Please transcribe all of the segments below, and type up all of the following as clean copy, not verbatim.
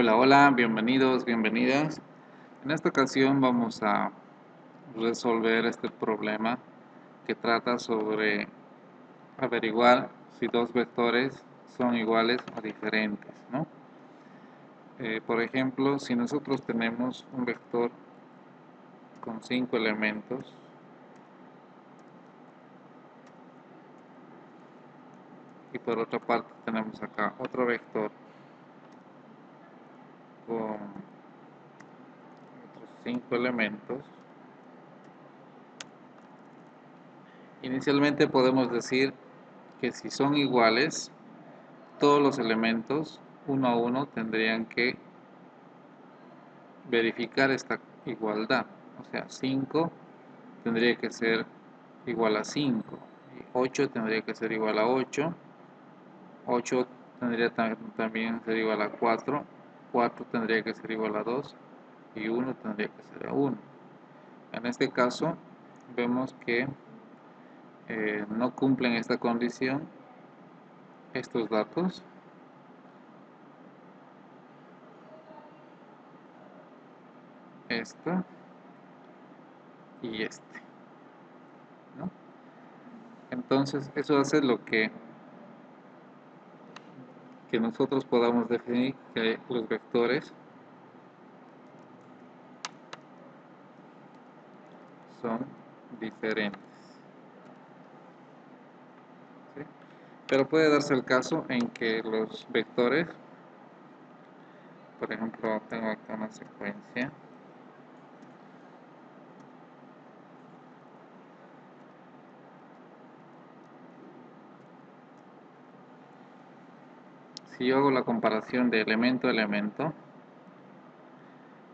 Hola, hola, bienvenidos, bienvenidas. En esta ocasión vamos a resolver este problema que trata sobre averiguar si dos vectores son iguales o diferentes, ¿no? Por ejemplo, si nosotros tenemos un vector con 5 elementos y por otra parte tenemos acá otro vector con otros 5 elementos. Inicialmente podemos decir que si son iguales, todos los elementos uno a uno tendrían que verificar esta igualdad. O sea, 5 tendría que ser igual a 5, 8 tendría que ser igual a 8, 8 tendría también ser igual a 4, 4 tendría que ser igual a 2 y 1 tendría que ser a 1. En este caso vemos que no cumplen esta condición estos datos. Esto y este, ¿no? Entonces eso hace lo que nosotros podamos definir que los vectores son diferentes, ¿sí? Pero puede darse el caso en que los vectores, por ejemplo, tengo acá una secuencia si yo hago la comparación de elemento a elemento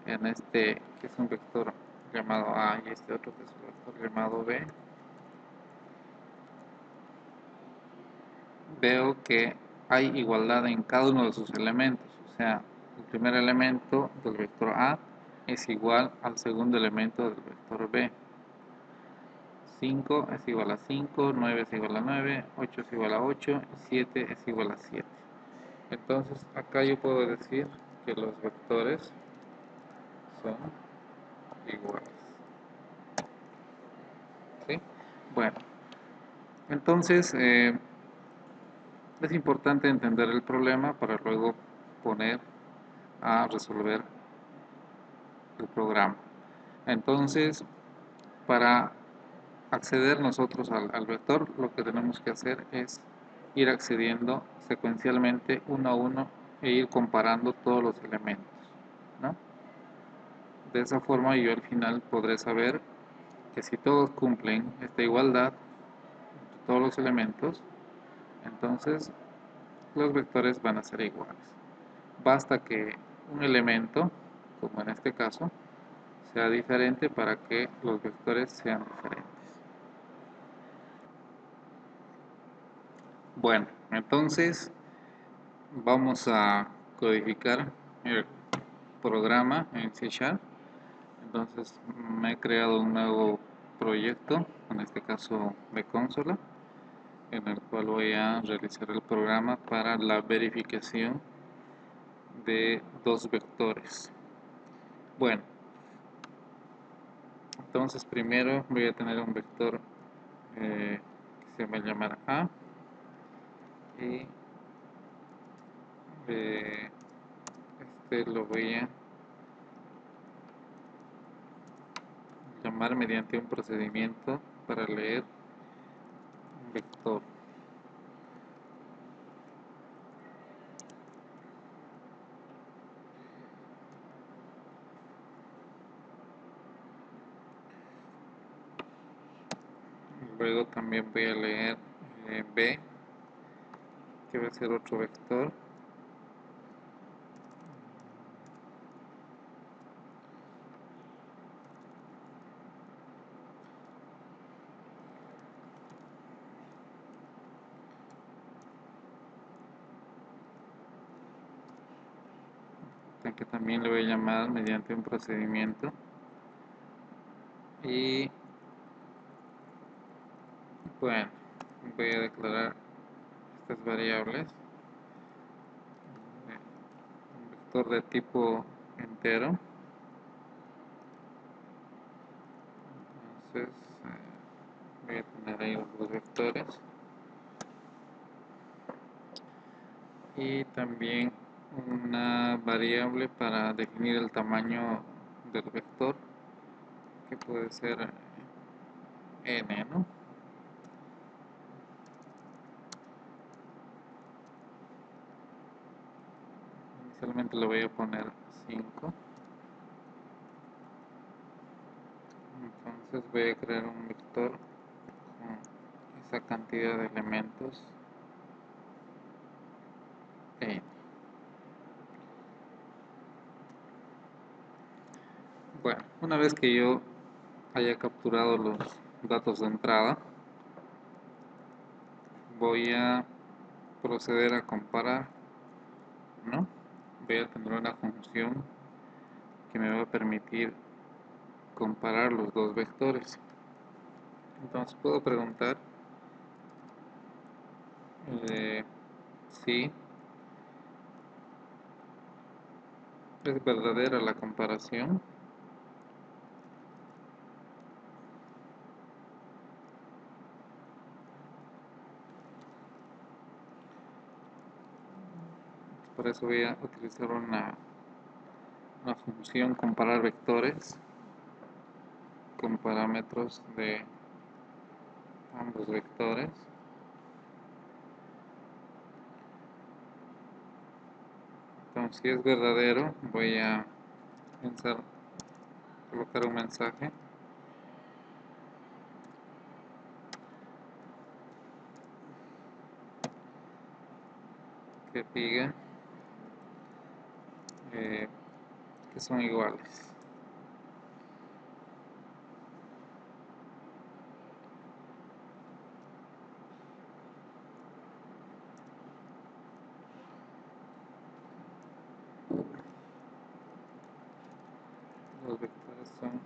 en este que es un vector llamado A y este otro que es un vector llamado B, veo que hay igualdad en cada uno de sus elementos. O sea, el primer elemento del vector A es igual al segundo elemento del vector B. 5 es igual a 5, 9 es igual a 9, 8 es igual a 8 y 7 es igual a 7. Entonces acá yo puedo decir que los vectores son iguales, ¿sí? Bueno, entonces es importante entender el problema para luego poner a resolver el programa. Entonces, para acceder nosotros al vector, lo que tenemos que hacer es ir accediendo secuencialmente uno a uno e ir comparando todos los elementos, ¿no? De esa forma yo al final podré saber que si todos cumplen esta igualdad entre todos los elementos, entonces los vectores van a ser iguales. Basta que un elemento, como en este caso, sea diferente para que los vectores sean diferentes. Bueno, entonces vamos a codificar el programa en C#. Entonces me he creado un nuevo proyecto, en este caso de consola, en el cual voy a realizar el programa para la verificación de dos vectores. Bueno, entonces primero voy a tener un vector que se va a llamar A y este lo voy a llamar mediante un procedimiento para leer un vector. Luego también voy a leer B, que va a ser otro vector. Que también le voy a llamar mediante un procedimiento. Y bueno, voy a declarar estas variables. Un vector de tipo entero. Entonces voy a tener ahí los dos vectores y también una variable para definir el tamaño del vector, que puede ser n, ¿no? Inicialmente le voy a poner 5. Entonces voy a crear un vector con esa cantidad de elementos n. Bueno, una vez que yo haya capturado los datos de entrada, voy a proceder a comparar, ¿no? Voy a tener una función que me va a permitir comparar los dos vectores. Entonces puedo preguntar si es verdadera la comparación. Por eso voy a utilizar una función comparar vectores con parámetros de ambos vectores. Entonces, si es verdadero, voy a colocar un mensaje que diga que son iguales. Los vectores son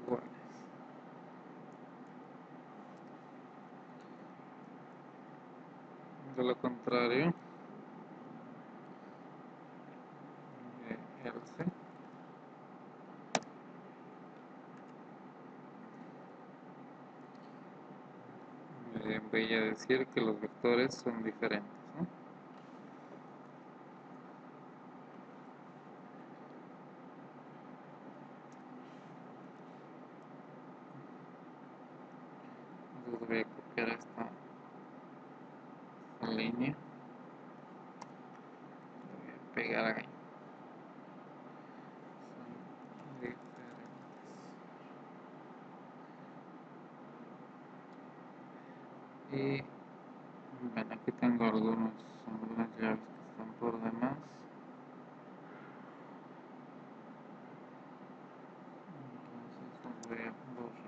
iguales. De lo contrario, else, voy a decir que los vectores son diferentes, ¿no? Entonces voy a copiar esta línea, voy a pegar ahí. Son diferentes. Y bueno, aquí tengo algunas llaves que están por demás. Entonces las voy a borrar.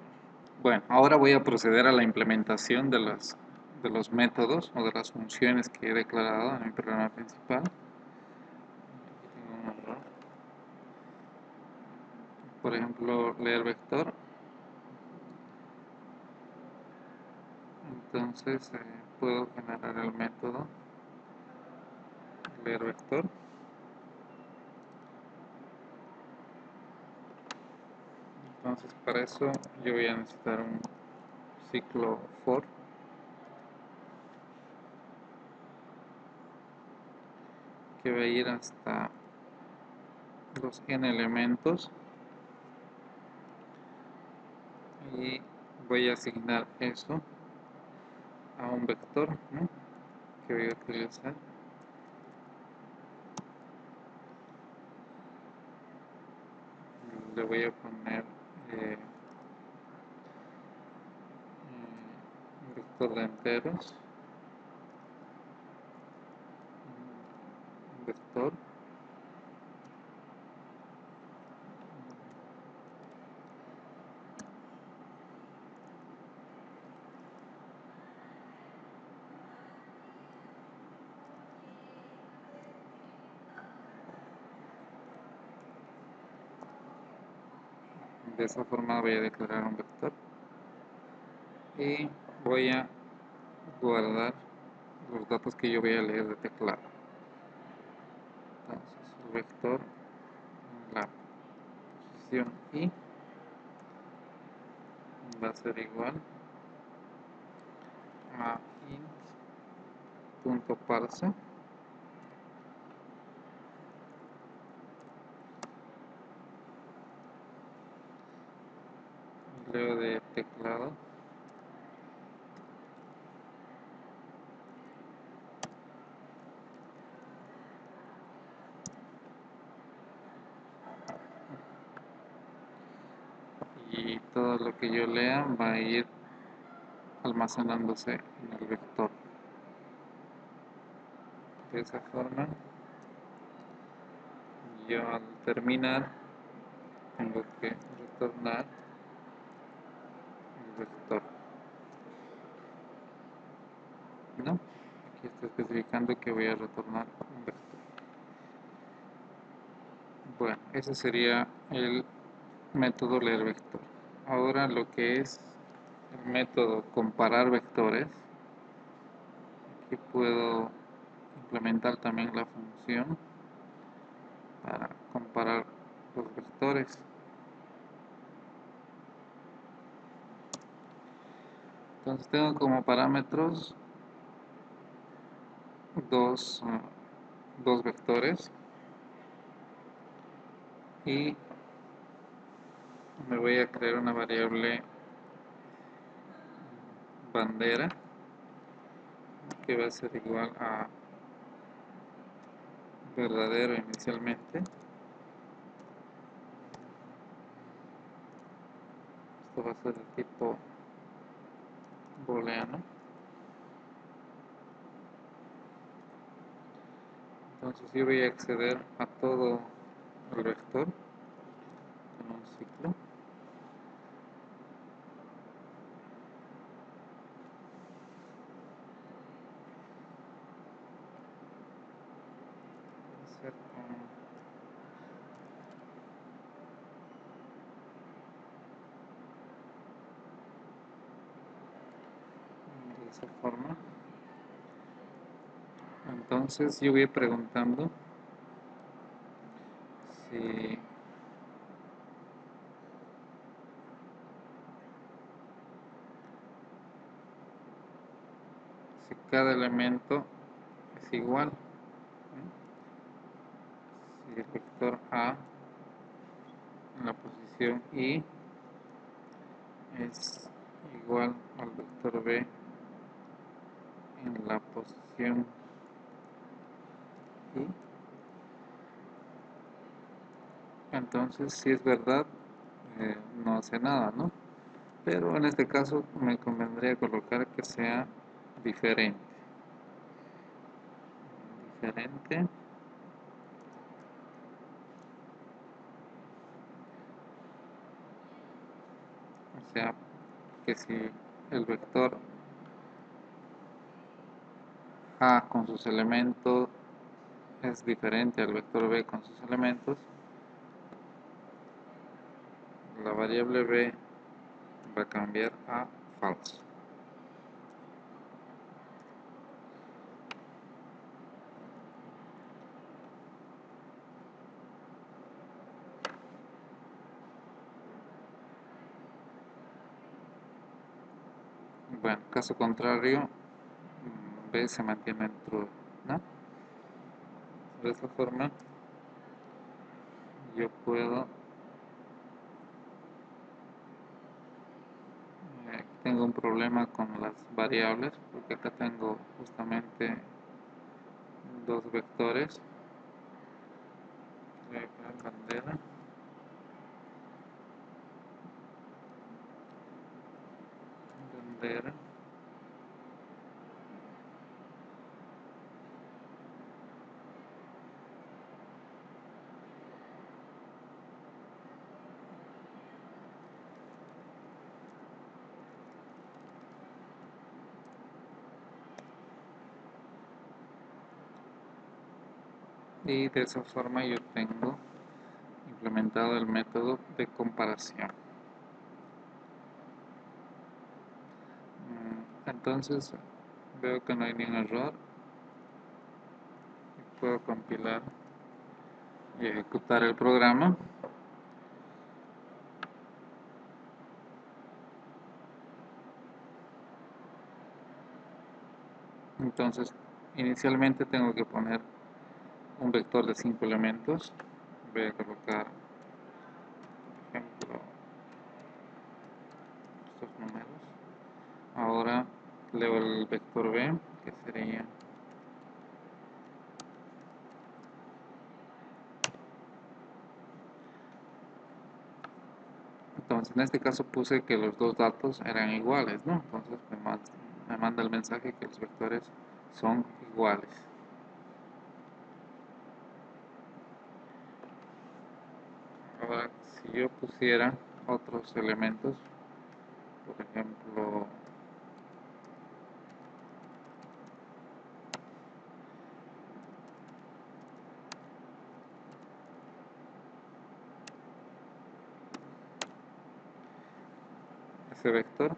Bueno, ahora voy a proceder a la implementación de los métodos o de las funciones que he declarado en mi programa principal. Aquí tengo un error. Por ejemplo, leer vector. Entonces puedo generar el método leer vector. Entonces para eso yo voy a necesitar un ciclo for que va a ir hasta los n elementos y voy a asignar eso a un vector, ¿no?, que voy a utilizar. Le voy a poner un vector de enteros, un vector, de esa forma voy a declarar un vector y voy a guardar los datos que yo voy a leer de teclado. Entonces, vector en la posición y va a ser igual a int.parse leo de teclado y todo lo que yo lea va a ir almacenándose en el vector. De esa forma, yo al terminar tengo que retornar el vector. ¿No? Aquí está especificando que voy a retornar un vector. Bueno, ese sería el método leer vector. Ahora lo que es el método comparar vectores, aquí puedo implementar también la función para comparar los vectores. Entonces tengo como parámetros dos vectores y me voy a crear una variable bandera que va a ser igual a verdadero inicialmente. Esto va a ser de tipo booleano. Entonces yo voy a acceder a todo el vector en un ciclo. Hacer de esa forma. Entonces yo voy preguntando si cada elemento es igual. Si el vector A en la posición I es igual al vector B en la posición I, entonces si es verdad, no hace nada, ¿no? Pero en este caso me convendría colocar que sea diferente. O sea, que si el vector A con sus elementos es diferente al vector B con sus elementos, la variable B va a cambiar a falso. Bueno, caso contrario, B se mantiene en true, ¿no? De esta forma, yo puedo, tengo un problema con las variables, porque acá tengo justamente dos vectores. Voy a poner bandera. Bandera. Y de esa forma yo tengo implementado el método de comparación. Entonces veo que no hay ningún error y puedo compilar y ejecutar el programa. Entonces, inicialmente tengo que poner un vector de 5 elementos. Voy a colocar, por ejemplo, estos números. Ahora leo el vector b, que sería entonces en este caso puse que los dos datos eran iguales, ¿no? Entonces me manda el mensaje que los vectores son iguales. Ahora, si yo pusiera otros elementos, por ejemplo, ese vector,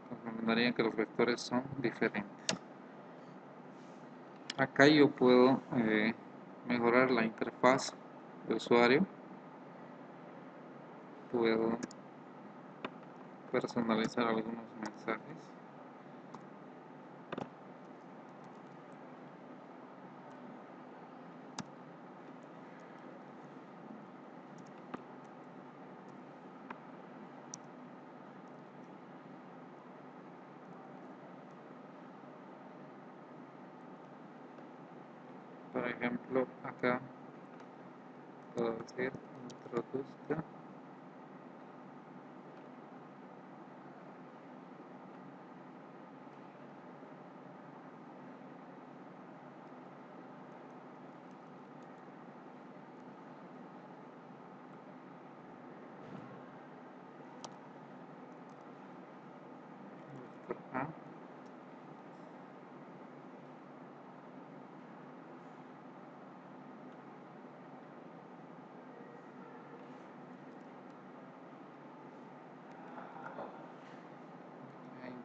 pues me mandaría que los vectores son diferentes. Acá yo puedo mejorar la interfaz de usuario, puedo personalizar algunos mensajes. Por ejemplo, acá puedo decir introduzca vector A.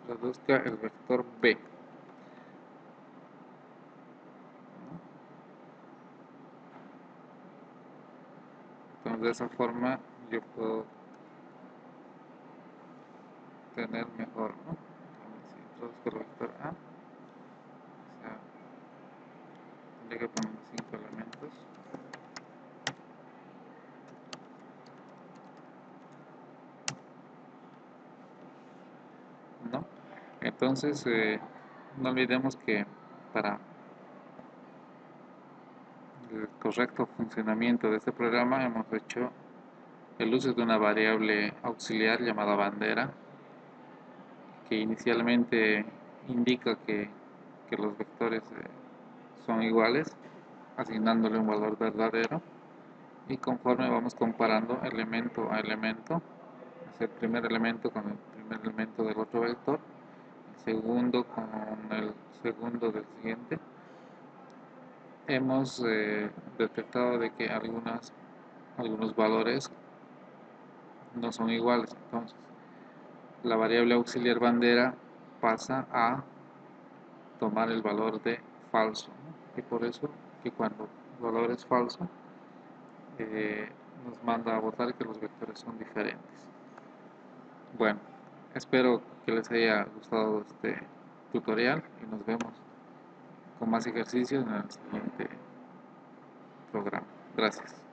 Introduzca el vector B. Entonces de esa forma yo puedo tener mejor, ¿no? Si introduzco el vector A, o sea, tendría que poner 5 elementos. ¿No? Entonces, no olvidemos que para el correcto funcionamiento de este programa hemos hecho el uso de una variable auxiliar llamada bandera, que inicialmente indica que los vectores son iguales, asignándole un valor verdadero, y conforme vamos comparando elemento a elemento, es el primer elemento con el primer elemento del otro vector, el segundo con el segundo del siguiente, hemos detectado de que algunos valores no son iguales. Entonces la variable auxiliar bandera pasa a tomar el valor de falso, ¿no? Y por eso que cuando el valor es falso nos manda a votar que los vectores son diferentes. Bueno, espero que les haya gustado este tutorial y nos vemos con más ejercicios en el siguiente programa. Gracias.